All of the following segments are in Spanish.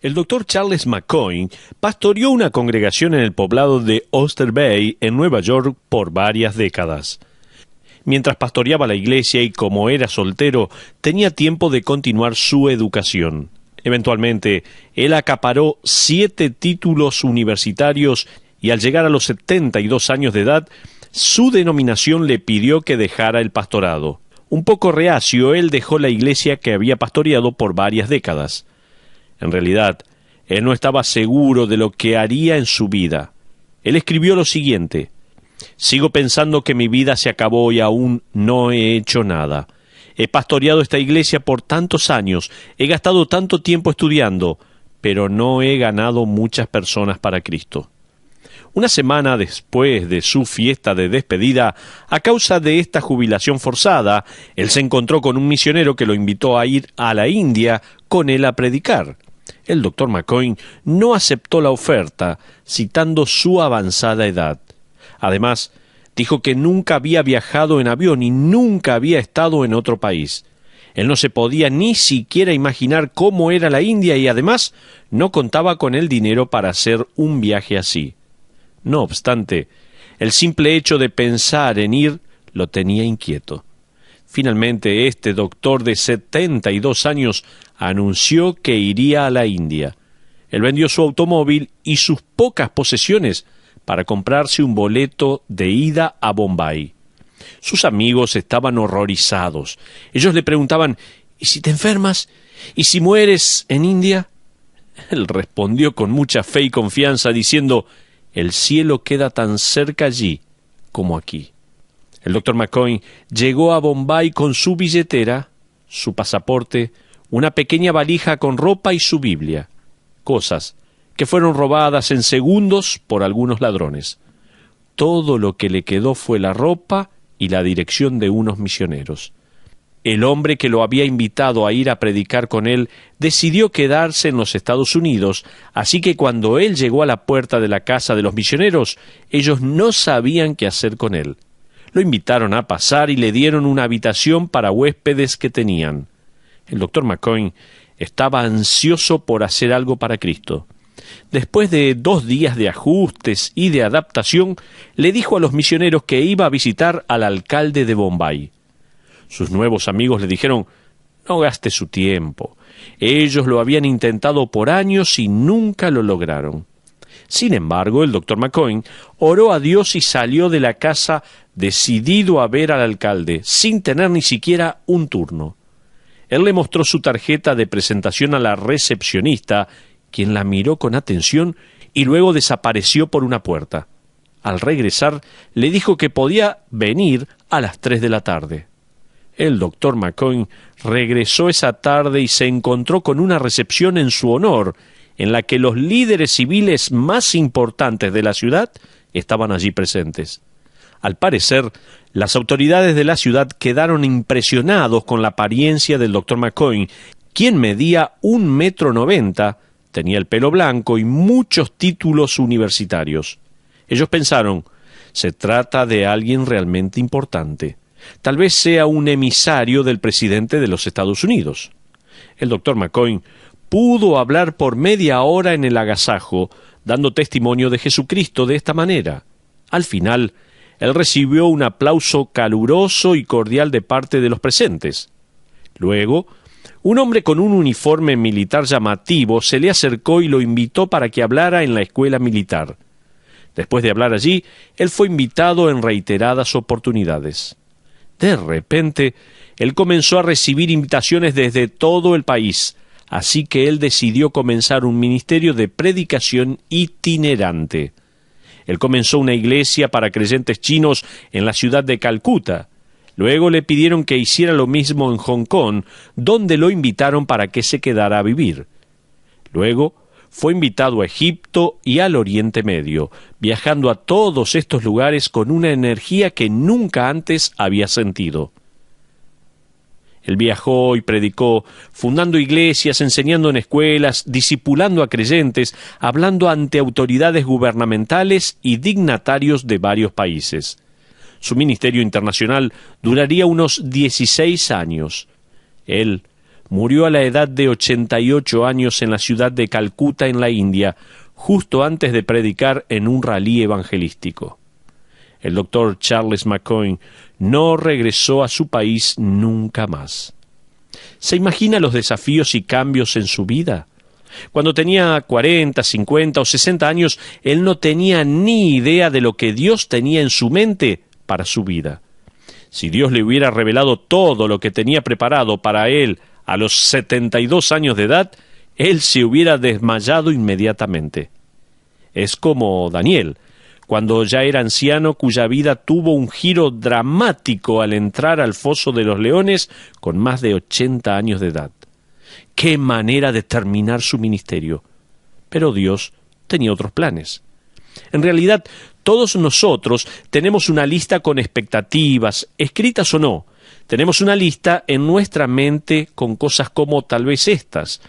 El doctor Charles McCoy pastoreó una congregación en el poblado de Oyster Bay, en Nueva York, por varias décadas. Mientras pastoreaba la iglesia y como era soltero, tenía tiempo de continuar su educación. Eventualmente, él acaparó 7 títulos universitarios y al llegar a los 72 años de edad, su denominación le pidió que dejara el pastorado. Un poco reacio, él dejó la iglesia que había pastoreado por varias décadas. En realidad, él no estaba seguro de lo que haría en su vida. Él escribió lo siguiente: «Sigo pensando que mi vida se acabó y aún no he hecho nada. He pastoreado esta iglesia por tantos años, he gastado tanto tiempo estudiando, pero no he ganado muchas personas para Cristo». Una semana después de su fiesta de despedida, a causa de esta jubilación forzada, él se encontró con un misionero que lo invitó a ir a la India con él a predicar. El doctor McCoy no aceptó la oferta, citando su avanzada edad. Además, dijo que nunca había viajado en avión y nunca había estado en otro país. Él no se podía ni siquiera imaginar cómo era la India y además no contaba con el dinero para hacer un viaje así. No obstante, el simple hecho de pensar en ir lo tenía inquieto. Finalmente, este doctor de 72 años anunció que iría a la India. Él vendió su automóvil y sus pocas posesiones para comprarse un boleto de ida a Bombay. Sus amigos estaban horrorizados. Ellos le preguntaban: «¿Y si te enfermas? ¿Y si mueres en India?». Él respondió con mucha fe y confianza diciendo: «El cielo queda tan cerca allí como aquí». El doctor McCoy llegó a Bombay con su billetera, su pasaporte, una pequeña valija con ropa y su Biblia, cosas que fueron robadas en segundos por algunos ladrones. Todo lo que le quedó fue la ropa y la dirección de unos misioneros. El hombre que lo había invitado a ir a predicar con él decidió quedarse en los Estados Unidos, así que cuando él llegó a la puerta de la casa de los misioneros, ellos no sabían qué hacer con él. Lo invitaron a pasar y le dieron una habitación para huéspedes que tenían. El doctor McCoy estaba ansioso por hacer algo para Cristo. Después de 2 días de ajustes y de adaptación, le dijo a los misioneros que iba a visitar al alcalde de Bombay. Sus nuevos amigos le dijeron: «No gaste su tiempo. Ellos lo habían intentado por años y nunca lo lograron». Sin embargo, el doctor McCoy oró a Dios y salió de la casa decidido a ver al alcalde, sin tener ni siquiera un turno. Él le mostró su tarjeta de presentación a la recepcionista, quien la miró con atención y luego desapareció por una puerta. Al regresar, le dijo que podía venir a las 3 de la tarde. El doctor McCoy regresó esa tarde y se encontró con una recepción en su honor, en la que los líderes civiles más importantes de la ciudad estaban allí presentes. Al parecer, las autoridades de la ciudad quedaron impresionados con la apariencia del doctor McCoy, quien medía 1,90 m, tenía el pelo blanco y muchos títulos universitarios. Ellos pensaron: se trata de alguien realmente importante. Tal vez sea un emisario del presidente de los Estados Unidos. El doctor McCoy pudo hablar por media hora en el agasajo, dando testimonio de Jesucristo de esta manera. Al final, él recibió un aplauso caluroso y cordial de parte de los presentes. Luego, un hombre con un uniforme militar llamativo se le acercó y lo invitó para que hablara en la escuela militar. Después de hablar allí, él fue invitado en reiteradas oportunidades. De repente, él comenzó a recibir invitaciones desde todo el país, así que él decidió comenzar un ministerio de predicación itinerante. Él comenzó una iglesia para creyentes chinos en la ciudad de Calcuta. Luego le pidieron que hiciera lo mismo en Hong Kong, donde lo invitaron para que se quedara a vivir. Luego fue invitado a Egipto y al Oriente Medio, viajando a todos estos lugares con una energía que nunca antes había sentido. Él viajó y predicó, fundando iglesias, enseñando en escuelas, discipulando a creyentes, hablando ante autoridades gubernamentales y dignatarios de varios países. Su ministerio internacional duraría unos 16 años. Él murió a la edad de 88 años en la ciudad de Calcuta, en la India, justo antes de predicar en un rally evangelístico. El doctor Charles McCoy no regresó a su país nunca más. ¿Se imagina los desafíos y cambios en su vida? Cuando tenía 40, 50 o 60 años, él no tenía ni idea de lo que Dios tenía en su mente para su vida. Si Dios le hubiera revelado todo lo que tenía preparado para él a los 72 años de edad, él se hubiera desmayado inmediatamente. Es como Daniel, cuando ya era anciano, cuya vida tuvo un giro dramático al entrar al foso de los leones con más de 80 años de edad. ¡Qué manera de terminar su ministerio! Pero Dios tenía otros planes. En realidad, todos nosotros tenemos una lista con expectativas, escritas o no. Tenemos una lista en nuestra mente con cosas como tal vez estas.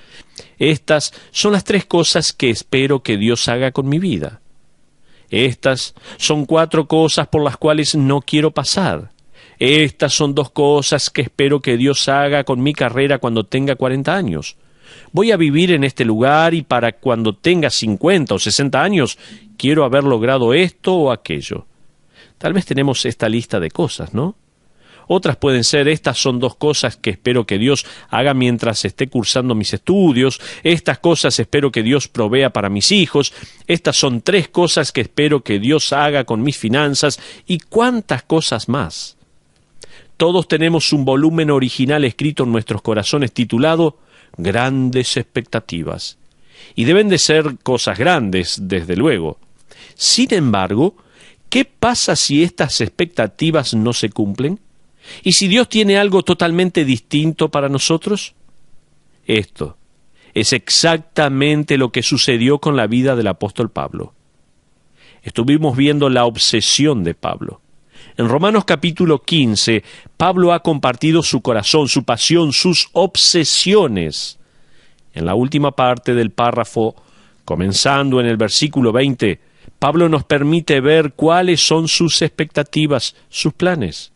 Estas son las 3 cosas que espero que Dios haga con mi vida. Estas son 4 cosas por las cuales no quiero pasar. Estas son 2 cosas que espero que Dios haga con mi carrera cuando tenga 40 años. Voy a vivir en este lugar y para cuando tenga 50 o 60 años quiero haber logrado esto o aquello. Tal vez tenemos esta lista de cosas, ¿no? Otras pueden ser: estas son 2 cosas que espero que Dios haga mientras esté cursando mis estudios, estas cosas espero que Dios provea para mis hijos, estas son 3 cosas que espero que Dios haga con mis finanzas, y cuántas cosas más. Todos tenemos un volumen original escrito en nuestros corazones titulado Grandes Expectativas. Y deben de ser cosas grandes, desde luego. Sin embargo, ¿qué pasa si estas expectativas no se cumplen? ¿Y si Dios tiene algo totalmente distinto para nosotros? Esto es exactamente lo que sucedió con la vida del apóstol Pablo. Estuvimos viendo la obsesión de Pablo. En Romanos capítulo 15, Pablo ha compartido su corazón, su pasión, sus obsesiones. En la última parte del párrafo, comenzando en el versículo 20, Pablo nos permite ver cuáles son sus expectativas, sus planes.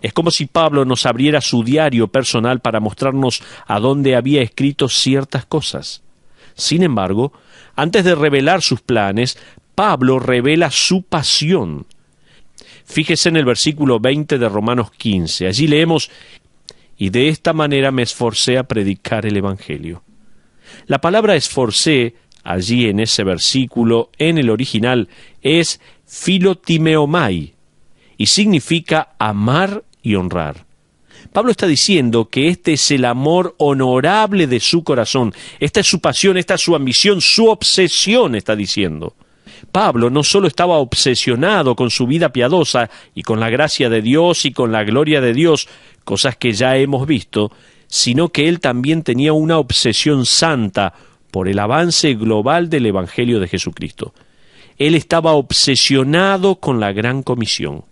Es como si Pablo nos abriera su diario personal para mostrarnos a dónde había escrito ciertas cosas. Sin embargo, antes de revelar sus planes, Pablo revela su pasión. Fíjese en el versículo 20 de Romanos 15. Allí leemos: «Y de esta manera me esforcé a predicar el Evangelio». La palabra esforcé, allí en ese versículo, en el original, es philotimeomai, y significa amar y honrar. Pablo está diciendo que este es el amor honorable de su corazón. Esta es su pasión, esta es su ambición, su obsesión, está diciendo. Pablo no solo estaba obsesionado con su vida piadosa y con la gracia de Dios y con la gloria de Dios, cosas que ya hemos visto, sino que él también tenía una obsesión santa por el avance global del Evangelio de Jesucristo. Él estaba obsesionado con la gran comisión.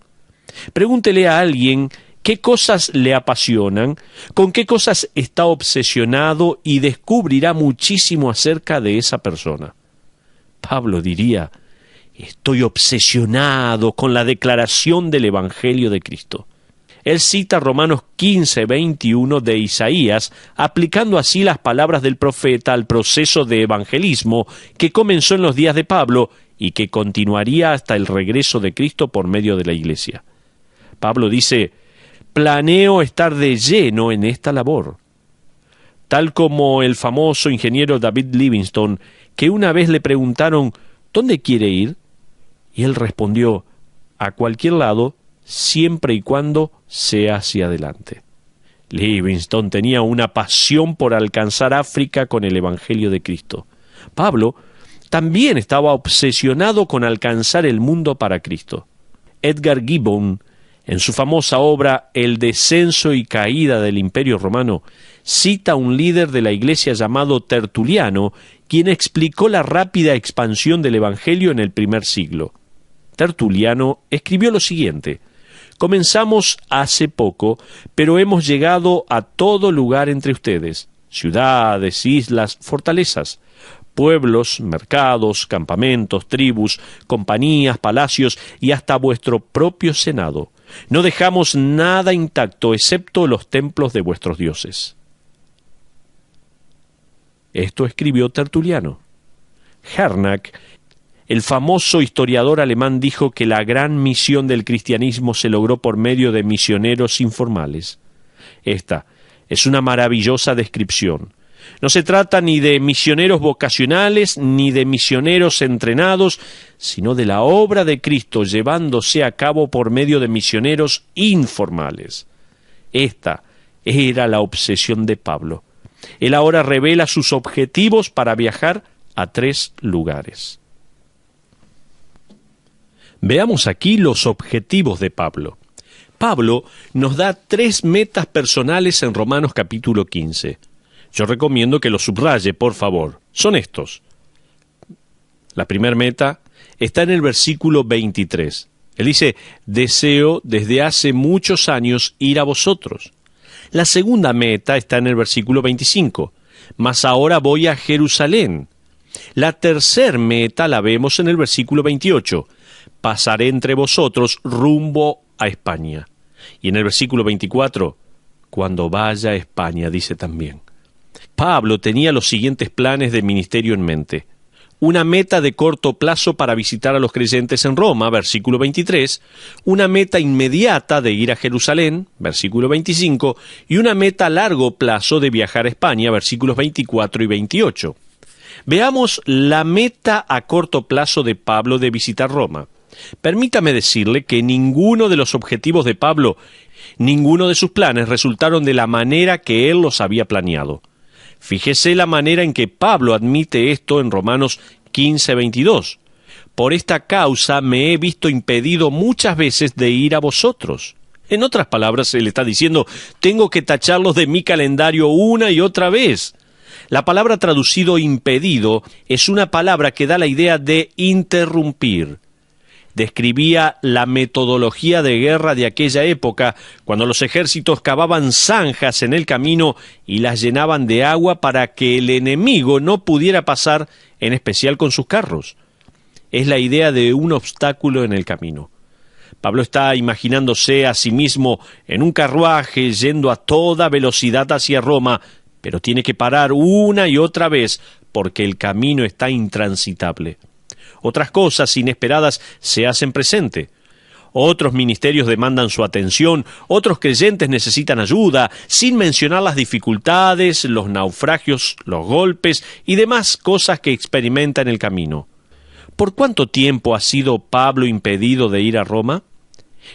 Pregúntele a alguien qué cosas le apasionan, con qué cosas está obsesionado y descubrirá muchísimo acerca de esa persona. Pablo diría: estoy obsesionado con la declaración del Evangelio de Cristo. Él cita Romanos 15, 21 de Isaías, aplicando así las palabras del profeta al proceso de evangelismo que comenzó en los días de Pablo y que continuaría hasta el regreso de Cristo por medio de la Iglesia. Pablo dice: planeo estar de lleno en esta labor. Tal como el famoso ingeniero David Livingstone, que una vez le preguntaron: ¿dónde quiere ir? Y él respondió: a cualquier lado, siempre y cuando sea hacia adelante. Livingstone tenía una pasión por alcanzar África con el Evangelio de Cristo. Pablo también estaba obsesionado con alcanzar el mundo para Cristo. Edgar Gibbon, en su famosa obra El descenso y caída del Imperio Romano, cita a un líder de la Iglesia llamado Tertuliano, quien explicó la rápida expansión del Evangelio en el primer siglo. Tertuliano escribió lo siguiente: «Comenzamos hace poco, pero hemos llegado a todo lugar entre ustedes, ciudades, islas, fortalezas, pueblos, mercados, campamentos, tribus, compañías, palacios y hasta vuestro propio senado. No dejamos nada intacto excepto los templos de vuestros dioses». Esto escribió Tertuliano. Harnack, el famoso historiador alemán, dijo que la gran misión del cristianismo se logró por medio de misioneros informales. Esta es una maravillosa descripción. No se trata ni de misioneros vocacionales ni de misioneros entrenados, sino de la obra de Cristo llevándose a cabo por medio de misioneros informales. Esta era la obsesión de Pablo. Él ahora revela sus objetivos para viajar a 3 lugares. Veamos aquí los objetivos de Pablo. Pablo nos da 3 metas personales en Romanos capítulo 15. Yo recomiendo que los subraye, por favor. Son estos. La primera meta está en el versículo 23. Él dice, deseo desde hace muchos años ir a vosotros. La segunda meta está en el versículo 25. Mas ahora voy a Jerusalén. La tercera meta la vemos en el versículo 28. Pasaré entre vosotros rumbo a España. Y en el versículo 24, cuando vaya a España, dice también. Pablo tenía los siguientes planes de ministerio en mente. Una meta de corto plazo para visitar a los creyentes en Roma, versículo 23, una meta inmediata de ir a Jerusalén, versículo 25, y una meta a largo plazo de viajar a España, versículos 24 y 28. Veamos la meta a corto plazo de Pablo de visitar Roma. Permítame decirle que ninguno de los objetivos de Pablo, ninguno de sus planes resultaron de la manera que él los había planeado. Fíjese la manera en que Pablo admite esto en Romanos 15:22. Por esta causa me he visto impedido muchas veces de ir a vosotros. En otras palabras, él está diciendo, tengo que tacharlos de mi calendario una y otra vez. La palabra traducido impedido es una palabra que da la idea de interrumpir. Describía la metodología de guerra de aquella época, cuando los ejércitos cavaban zanjas en el camino y las llenaban de agua para que el enemigo no pudiera pasar, en especial con sus carros. Es la idea de un obstáculo en el camino. Pablo está imaginándose a sí mismo en un carruaje yendo a toda velocidad hacia Roma, pero tiene que parar una y otra vez porque el camino está intransitable. Otras cosas inesperadas se hacen presente. Otros ministerios demandan su atención, otros creyentes necesitan ayuda, sin mencionar las dificultades, los naufragios, los golpes y demás cosas que experimenta en el camino. ¿Por cuánto tiempo ha sido Pablo impedido de ir a Roma?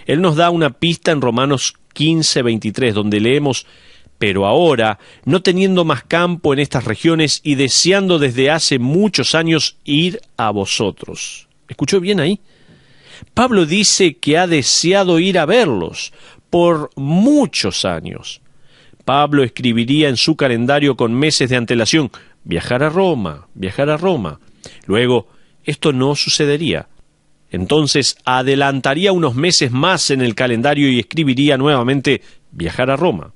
Él nos da una pista en Romanos 15:23, donde leemos, pero ahora, no teniendo más campo en estas regiones y deseando desde hace muchos años ir a vosotros. ¿Escuchó bien ahí? Pablo dice que ha deseado ir a verlos por muchos años. Pablo escribiría en su calendario con meses de antelación, viajar a Roma, viajar a Roma. Luego, esto no sucedería. Entonces, adelantaría unos meses más en el calendario y escribiría nuevamente, viajar a Roma.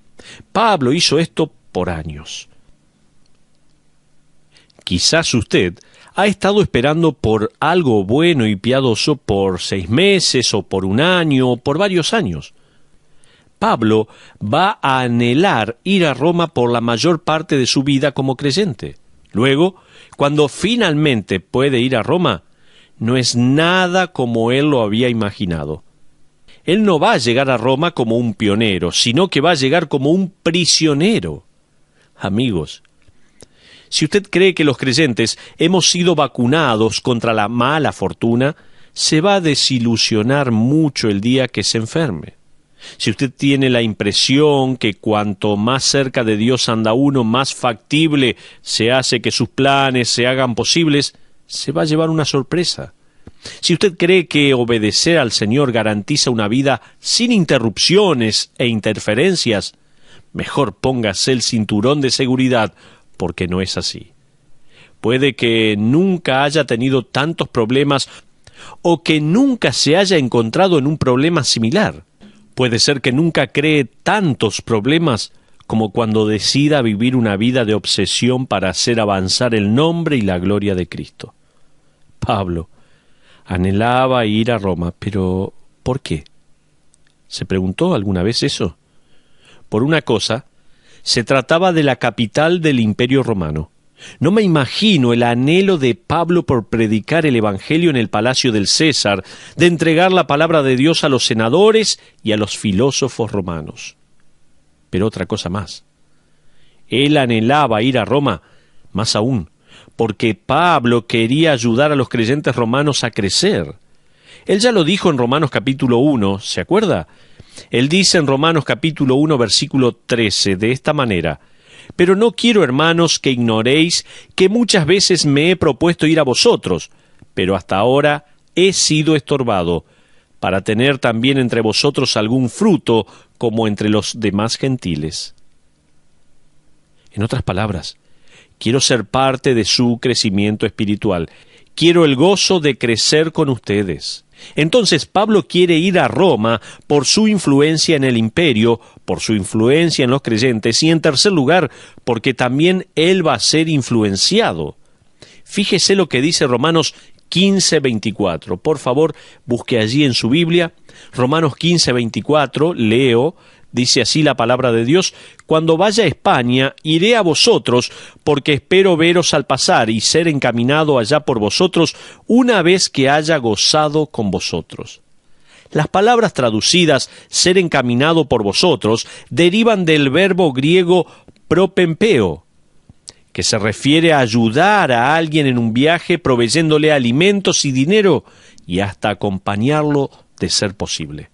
Pablo hizo esto por años. Quizás usted ha estado esperando por algo bueno y piadoso por 6 meses, o por 1 año, o por varios años. Pablo va a anhelar ir a Roma por la mayor parte de su vida como creyente. Luego, cuando finalmente puede ir a Roma, no es nada como él lo había imaginado. Él no va a llegar a Roma como un pionero, sino que va a llegar como un prisionero. Amigos, si usted cree que los creyentes hemos sido vacunados contra la mala fortuna, se va a desilusionar mucho el día que se enferme. Si usted tiene la impresión que cuanto más cerca de Dios anda uno, más factible se hace que sus planes se hagan posibles, se va a llevar una sorpresa. Si usted cree que obedecer al Señor garantiza una vida sin interrupciones e interferencias, mejor póngase el cinturón de seguridad, porque no es así. Puede que nunca haya tenido tantos problemas o que nunca se haya encontrado en un problema similar. Puede ser que nunca cree tantos problemas como cuando decida vivir una vida de obsesión para hacer avanzar el nombre y la gloria de Cristo. Pablo anhelaba ir a Roma, pero ¿por qué? ¿Se preguntó alguna vez eso? Por una cosa, se trataba de la capital del Imperio Romano. No me imagino el anhelo de Pablo por predicar el Evangelio en el palacio del César, de entregar la palabra de Dios a los senadores y a los filósofos romanos. Pero otra cosa más. Él anhelaba ir a Roma, más aún, porque Pablo quería ayudar a los creyentes romanos a crecer. Él ya lo dijo en Romanos capítulo 1, ¿se acuerda? Él dice en Romanos capítulo 1, versículo 13, de esta manera: «Pero no quiero, hermanos, que ignoréis que muchas veces me he propuesto ir a vosotros, pero hasta ahora he sido estorbado, para tener también entre vosotros algún fruto, como entre los demás gentiles». En otras palabras, quiero ser parte de su crecimiento espiritual. Quiero el gozo de crecer con ustedes. Entonces Pablo quiere ir a Roma por su influencia en el imperio, por su influencia en los creyentes y en tercer lugar, porque también él va a ser influenciado. Fíjese lo que dice Romanos 15:24. Por favor, busque allí en su Biblia. Romanos 15:24, leo. Dice así la palabra de Dios: «Cuando vaya a España, iré a vosotros, porque espero veros al pasar y ser encaminado allá por vosotros una vez que haya gozado con vosotros». Las palabras traducidas «ser encaminado por vosotros» derivan del verbo griego propempeo, que se refiere a ayudar a alguien en un viaje proveyéndole alimentos y dinero y hasta acompañarlo de ser posible.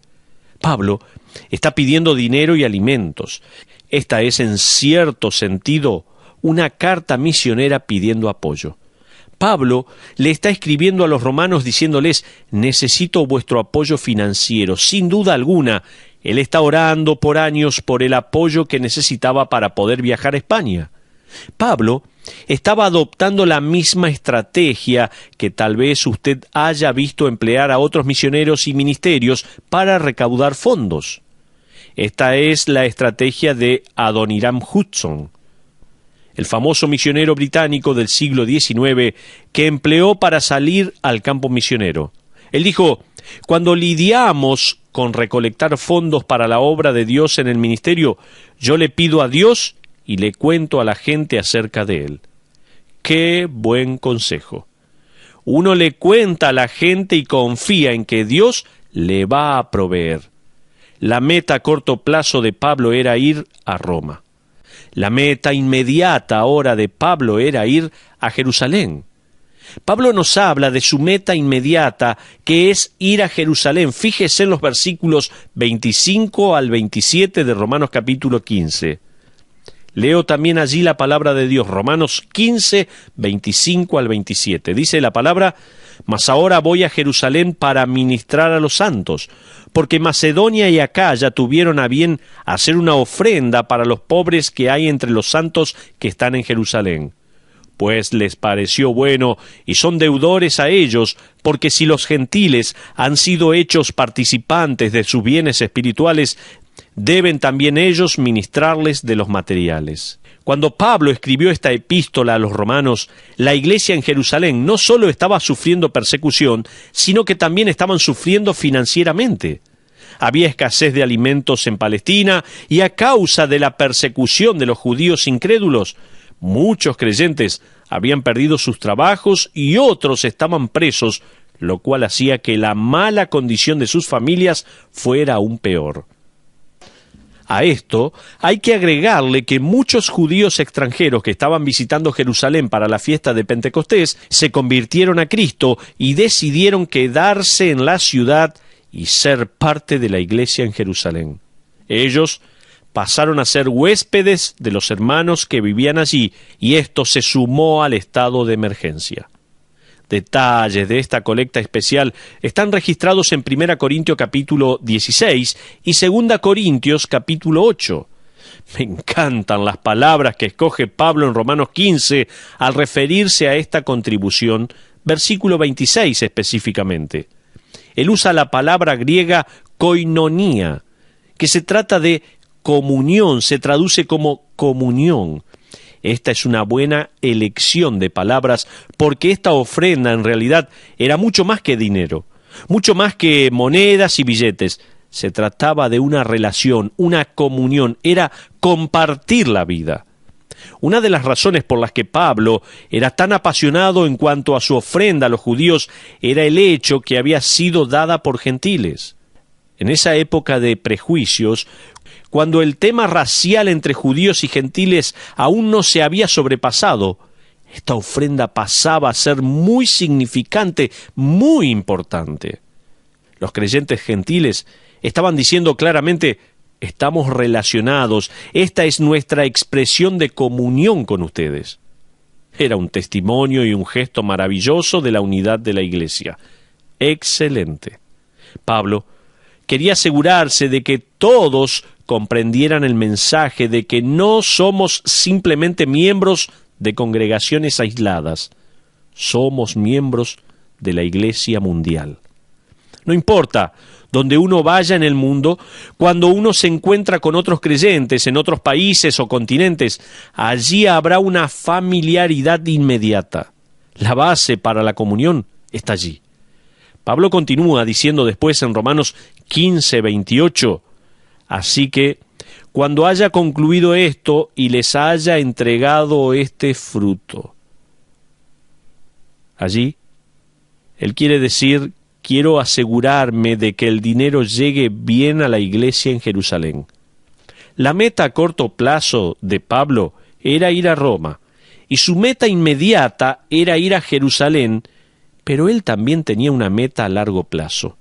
Pablo está pidiendo dinero y alimentos. Esta es, en cierto sentido, una carta misionera pidiendo apoyo. Pablo le está escribiendo a los romanos diciéndoles: «Necesito vuestro apoyo financiero». Sin duda alguna, él está orando por años por el apoyo que necesitaba para poder viajar a España. Pablo estaba adoptando la misma estrategia que tal vez usted haya visto emplear a otros misioneros y ministerios para recaudar fondos. Esta es la estrategia de Adoniram Judson, el famoso misionero británico del siglo XIX que empleó para salir al campo misionero. Él dijo: «Cuando lidiamos con recolectar fondos para la obra de Dios en el ministerio, yo le pido a Dios y le cuento a la gente acerca de él». ¡Qué buen consejo! Uno le cuenta a la gente y confía en que Dios le va a proveer. La meta a corto plazo de Pablo era ir a Roma. La meta inmediata ahora de Pablo era ir a Jerusalén. Pablo nos habla de su meta inmediata, que es ir a Jerusalén. Fíjese en los versículos 25 al 27 de Romanos capítulo 15. Leo también allí la palabra de Dios, Romanos 15, 25 al 27. Dice la palabra: «Mas ahora voy a Jerusalén para ministrar a los santos, porque Macedonia y Acaya tuvieron a bien hacer una ofrenda para los pobres que hay entre los santos que están en Jerusalén. Pues les pareció bueno y son deudores a ellos, porque si los gentiles han sido hechos participantes de sus bienes espirituales, deben también ellos ministrarles de los materiales». Cuando Pablo escribió esta epístola a los romanos, la iglesia en Jerusalén no solo estaba sufriendo persecución, sino que también estaban sufriendo financieramente. Había escasez de alimentos en Palestina y a causa de la persecución de los judíos incrédulos, muchos creyentes habían perdido sus trabajos y otros estaban presos, lo cual hacía que la mala condición de sus familias fuera aún peor. A esto hay que agregarle que muchos judíos extranjeros que estaban visitando Jerusalén para la fiesta de Pentecostés se convirtieron a Cristo y decidieron quedarse en la ciudad y ser parte de la iglesia en Jerusalén. Ellos pasaron a ser huéspedes de los hermanos que vivían allí, y esto se sumó al estado de emergencia. Detalles de esta colecta especial están registrados en 1 Corintios capítulo 16 y 2 Corintios capítulo 8. Me encantan las palabras que escoge Pablo en Romanos 15 al referirse a esta contribución, versículo 26 específicamente. Él usa la palabra griega koinonía, que se trata de comunión, se traduce como comunión. Esta es una buena elección de palabras, porque esta ofrenda en realidad era mucho más que dinero, mucho más que monedas y billetes. Se trataba de una relación, una comunión, era compartir la vida. Una de las razones por las que Pablo era tan apasionado en cuanto a su ofrenda a los judíos era el hecho que había sido dada por gentiles. En esa época de prejuicios, cuando el tema racial entre judíos y gentiles aún no se había sobrepasado, esta ofrenda pasaba a ser muy significante, muy importante. Los creyentes gentiles estaban diciendo claramente: estamos relacionados, esta es nuestra expresión de comunión con ustedes. Era un testimonio y un gesto maravilloso de la unidad de la iglesia. Excelente. Pablo quería asegurarse de que todos comprendieran el mensaje de que no somos simplemente miembros de congregaciones aisladas, somos miembros de la iglesia mundial. No importa donde uno vaya en el mundo, cuando uno se encuentra con otros creyentes en otros países o continentes, allí habrá una familiaridad inmediata. La base para la comunión está allí. Pablo continúa diciendo después en Romanos 15:28, así que cuando haya concluido esto y les haya entregado este fruto. Allí, él quiere decir: quiero asegurarme de que el dinero llegue bien a la iglesia en Jerusalén. La meta a corto plazo de Pablo era ir a Roma, y su meta inmediata era ir a Jerusalén, pero él también tenía una meta a largo plazo.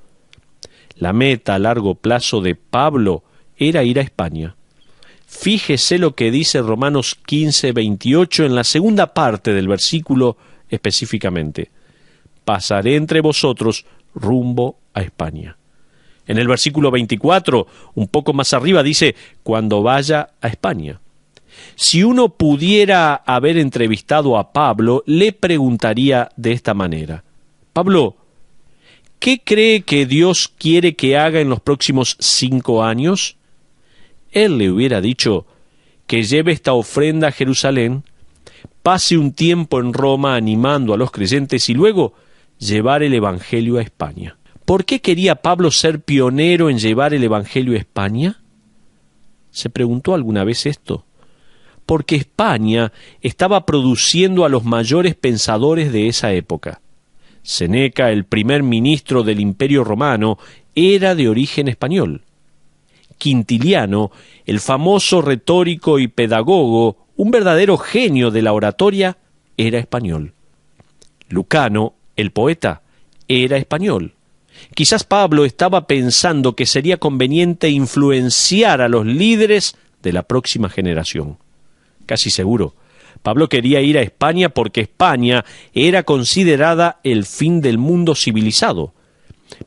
La meta a largo plazo de Pablo era ir a España. Fíjese lo que dice Romanos 15:28 en la segunda parte del versículo específicamente: pasaré entre vosotros rumbo a España. En el versículo 24, un poco más arriba, dice: cuando vaya a España. Si uno pudiera haber entrevistado a Pablo, le preguntaría de esta manera: Pablo, ¿qué cree que Dios quiere que haga en los próximos 5 años? Él le hubiera dicho que lleve esta ofrenda a Jerusalén, pase un tiempo en Roma animando a los creyentes y luego llevar el Evangelio a España. ¿Por qué quería Pablo ser pionero en llevar el Evangelio a España? ¿Se preguntó alguna vez esto? Porque España estaba produciendo a los mayores pensadores de esa época. Séneca, el primer ministro del Imperio Romano, era de origen español. Quintiliano, el famoso retórico y pedagogo, un verdadero genio de la oratoria, era español. Lucano, el poeta, era español. Quizás Pablo estaba pensando que sería conveniente influenciar a los líderes de la próxima generación. Casi seguro, Pablo quería ir a España porque España era considerada el fin del mundo civilizado.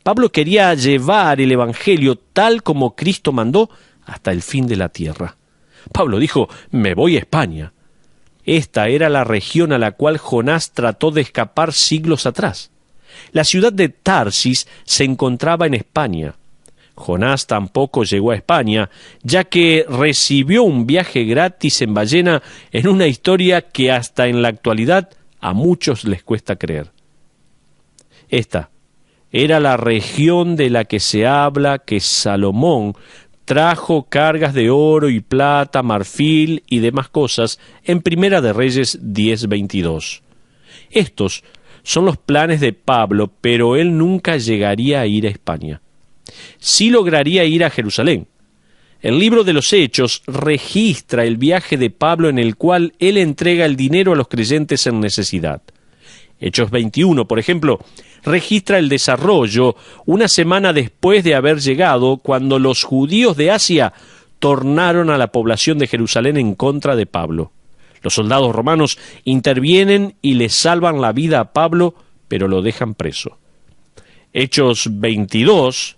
Pablo quería llevar el Evangelio tal como Cristo mandó hasta el fin de la tierra. Pablo dijo: me voy a España. Esta era la región a la cual Jonás trató de escapar siglos atrás. La ciudad de Tarsis se encontraba en España. Jonás tampoco llegó a España, ya que recibió un viaje gratis en ballena en una historia que hasta en la actualidad a muchos les cuesta creer. Esta era la región de la que se habla que Salomón trajo cargas de oro y plata, marfil y demás cosas en Primera de Reyes 10:22. Estos son los planes de Pablo, pero él nunca llegaría a ir a España. Sí lograría ir a Jerusalén. El libro de los Hechos registra el viaje de Pablo en el cual él entrega el dinero a los creyentes en necesidad. Hechos 21, por ejemplo, registra el desarrollo una semana después de haber llegado, cuando los judíos de Asia tornaron a la población de Jerusalén en contra de Pablo. Los soldados romanos intervienen y le salvan la vida a Pablo, pero lo dejan preso. Hechos 22,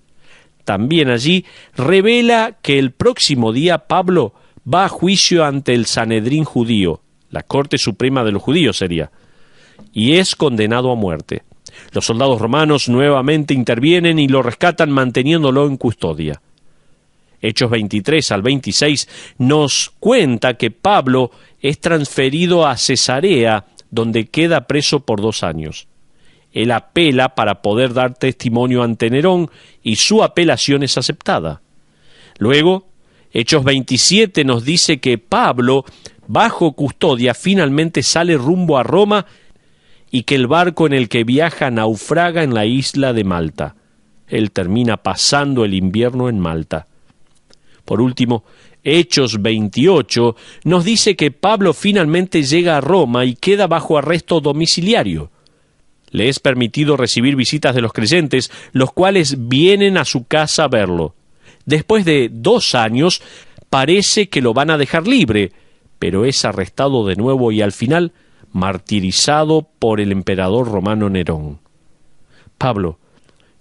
también allí, revela que el próximo día Pablo va a juicio ante el Sanedrín judío, la Corte Suprema de los Judíos sería, y es condenado a muerte. Los soldados romanos nuevamente intervienen y lo rescatan manteniéndolo en custodia. Hechos 23 al 26 nos cuenta que Pablo es transferido a Cesarea, donde queda preso por 2 años. Él apela para poder dar testimonio ante Nerón y su apelación es aceptada. Luego, Hechos 27 nos dice que Pablo bajo custodia, finalmente sale rumbo a Roma y que el barco en el que viaja naufraga en la isla de Malta. Él termina pasando el invierno en Malta. Por último, Hechos 28 nos dice que Pablo finalmente llega a Roma y queda bajo arresto domiciliario. Le es permitido recibir visitas de los creyentes, los cuales vienen a su casa a verlo. Después de 2 años, parece que lo van a dejar libre, pero es arrestado de nuevo y al final martirizado por el emperador romano Nerón. Pablo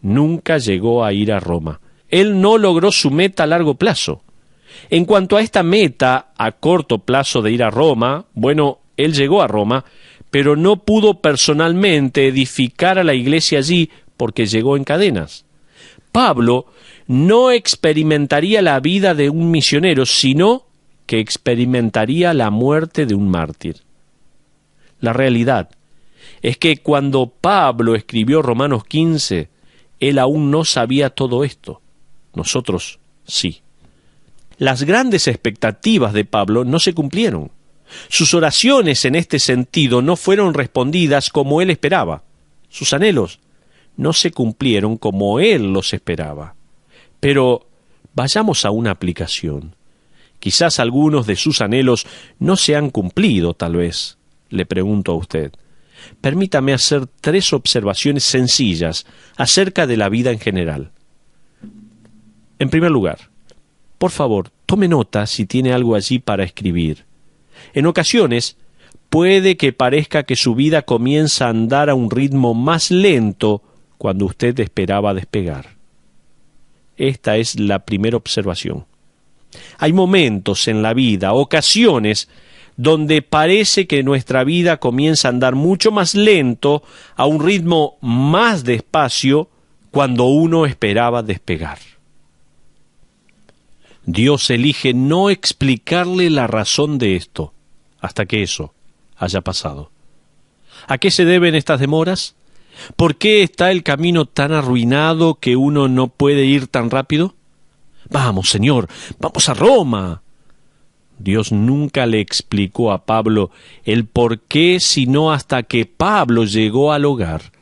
nunca llegó a ir a Roma. Él no logró su meta a largo plazo. En cuanto a esta meta a corto plazo de ir a Roma, bueno, él llegó a Roma, pero no pudo personalmente edificar a la iglesia allí porque llegó en cadenas. Pablo no experimentaría la vida de un misionero, sino que experimentaría la muerte de un mártir. La realidad es que cuando Pablo escribió Romanos 15, él aún no sabía todo esto. Nosotros sí. Las grandes expectativas de Pablo no se cumplieron. Sus oraciones en este sentido no fueron respondidas como él esperaba. Sus anhelos no se cumplieron como él los esperaba. Pero vayamos a una aplicación. Quizás algunos de sus anhelos no se han cumplido, tal vez. Le pregunto a usted. Permítame hacer 3 observaciones sencillas acerca de la vida en general. En primer lugar, por favor, tome nota si tiene algo allí para escribir. En ocasiones, puede que parezca que su vida comienza a andar a un ritmo más lento cuando usted esperaba despegar. Esta es la primera observación. Hay momentos en la vida, ocasiones, donde parece que nuestra vida comienza a andar mucho más lento, a un ritmo más despacio, cuando uno esperaba despegar. Dios elige no explicarle la razón de esto, hasta que eso haya pasado. ¿A qué se deben estas demoras? ¿Por qué está el camino tan arruinado que uno no puede ir tan rápido? Vamos, Señor, vamos a Roma. Dios nunca le explicó a Pablo el por qué, sino hasta que Pablo llegó al hogar.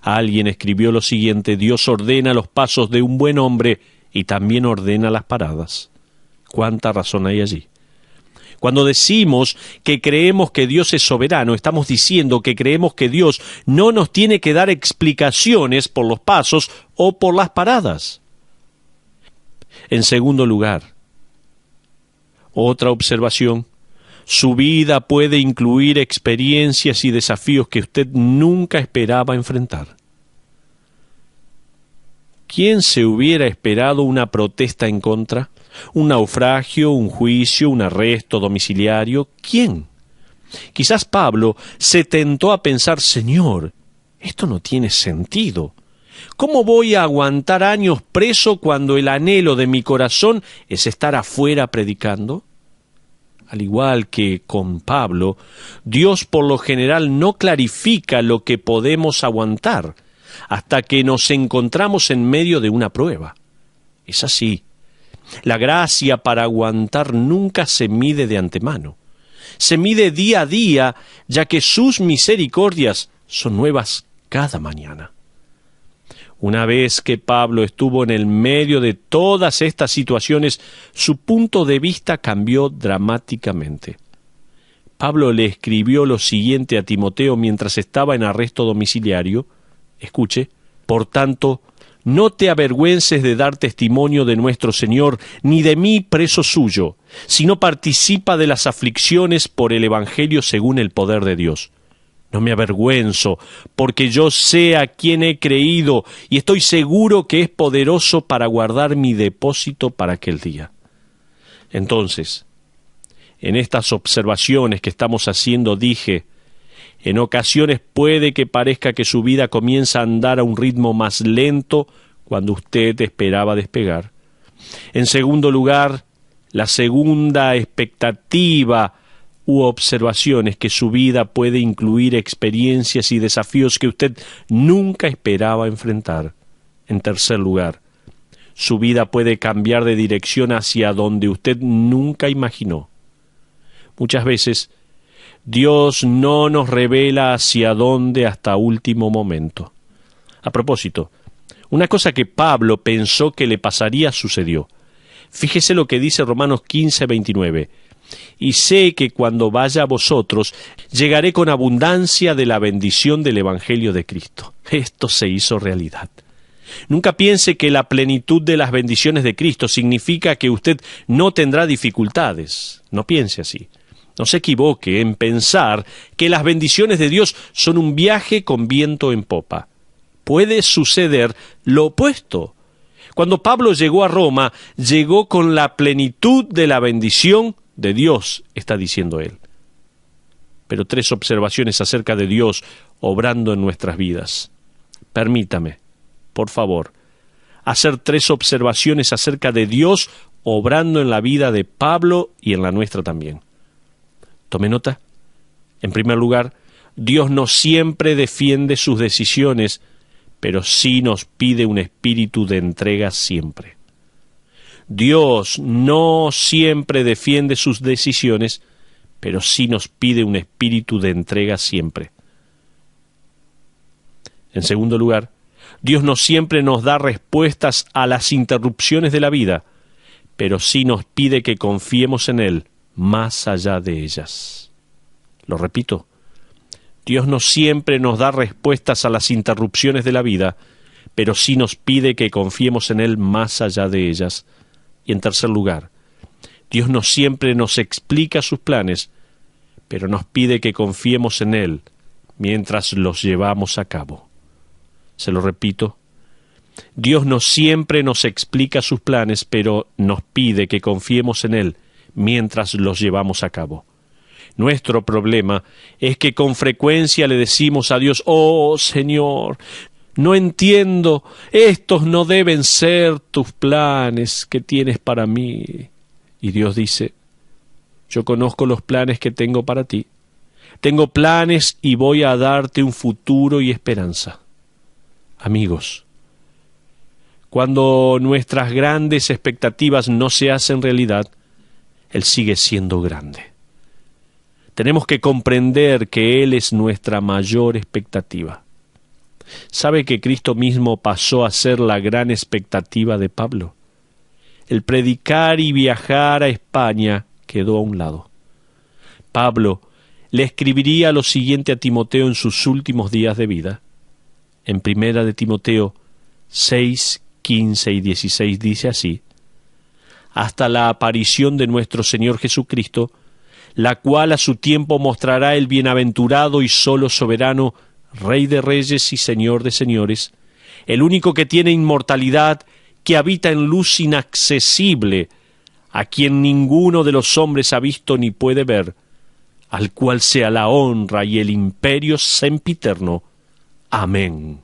Alguien escribió lo siguiente: Dios ordena los pasos de un buen hombre y también ordena las paradas. ¿Cuánta razón hay allí? Cuando decimos que creemos que Dios es soberano, estamos diciendo que creemos que Dios no nos tiene que dar explicaciones por los pasos o por las paradas. En segundo lugar, otra observación: su vida puede incluir experiencias y desafíos que usted nunca esperaba enfrentar. ¿Quién se hubiera esperado una protesta en contra? ¿Un naufragio, un juicio, un arresto domiciliario? ¿Quién? Quizás Pablo se tentó a pensar: Señor, esto no tiene sentido. ¿Cómo voy a aguantar años preso cuando el anhelo de mi corazón es estar afuera predicando? Al igual que con Pablo, Dios por lo general no clarifica lo que podemos aguantar hasta que nos encontramos en medio de una prueba. Es así. La gracia para aguantar nunca se mide de antemano. Se mide día a día, ya que sus misericordias son nuevas cada mañana. Una vez que Pablo estuvo en el medio de todas estas situaciones, su punto de vista cambió dramáticamente. Pablo le escribió lo siguiente a Timoteo mientras estaba en arresto domiciliario. Escuche: por tanto, no te avergüences de dar testimonio de nuestro Señor, ni de mí preso suyo, sino participa de las aflicciones por el Evangelio según el poder de Dios. No me avergüenzo, porque yo sé a quién he creído, y estoy seguro que es poderoso para guardar mi depósito para aquel día. Entonces, en estas observaciones que estamos haciendo dije: en ocasiones puede que parezca que su vida comienza a andar a un ritmo más lento cuando usted esperaba despegar. En segundo lugar, la segunda expectativa u observación es que su vida puede incluir experiencias y desafíos que usted nunca esperaba enfrentar. En tercer lugar, su vida puede cambiar de dirección hacia donde usted nunca imaginó. Muchas veces Dios no nos revela hacia dónde hasta último momento. A propósito, una cosa que Pablo pensó que le pasaría sucedió. Fíjese lo que dice Romanos 15:29. Y sé que cuando vaya a vosotros, llegaré con abundancia de la bendición del Evangelio de Cristo. Esto se hizo realidad. Nunca piense que la plenitud de las bendiciones de Cristo significa que usted no tendrá dificultades. No piense así. No se equivoque en pensar que las bendiciones de Dios son un viaje con viento en popa. Puede suceder lo opuesto. Cuando Pablo llegó a Roma, llegó con la plenitud de la bendición de Dios, está diciendo él. Pero 3 observaciones acerca de Dios obrando en nuestras vidas. Permítame, por favor, hacer 3 observaciones acerca de Dios obrando en la vida de Pablo y en la nuestra también. Tome nota. En primer lugar, Dios no siempre defiende sus decisiones, pero sí nos pide un espíritu de entrega siempre. Dios no siempre defiende sus decisiones, pero sí nos pide un espíritu de entrega siempre. En segundo lugar, Dios no siempre nos da respuestas a las interrupciones de la vida, pero sí nos pide que confiemos en Él más allá de ellas. Lo repito, Dios no siempre nos da respuestas a las interrupciones de la vida, pero sí nos pide que confiemos en Él más allá de ellas. Y en tercer lugar, Dios no siempre nos explica sus planes, pero nos pide que confiemos en Él mientras los llevamos a cabo. Se lo repito, Dios no siempre nos explica sus planes, pero nos pide que confiemos en Él mientras los llevamos a cabo. Nuestro problema es que con frecuencia le decimos a Dios: «Oh, Señor, no entiendo, estos no deben ser tus planes que tienes para mí». Y Dios dice: «Yo conozco los planes que tengo para ti. Tengo planes y voy a darte un futuro y esperanza». Amigos, cuando nuestras grandes expectativas no se hacen realidad, Él sigue siendo grande. Tenemos que comprender que Él es nuestra mayor expectativa. ¿Sabe que Cristo mismo pasó a ser la gran expectativa de Pablo? El predicar y viajar a España quedó a un lado. Pablo le escribiría lo siguiente a Timoteo en sus últimos días de vida. En 1 de Timoteo 6, 15 y 16 dice así: «Hasta la aparición de nuestro Señor Jesucristo, la cual a su tiempo mostrará el bienaventurado y solo soberano, Rey de reyes y Señor de señores, el único que tiene inmortalidad, que habita en luz inaccesible, a quien ninguno de los hombres ha visto ni puede ver, al cual sea la honra y el imperio sempiterno. Amén».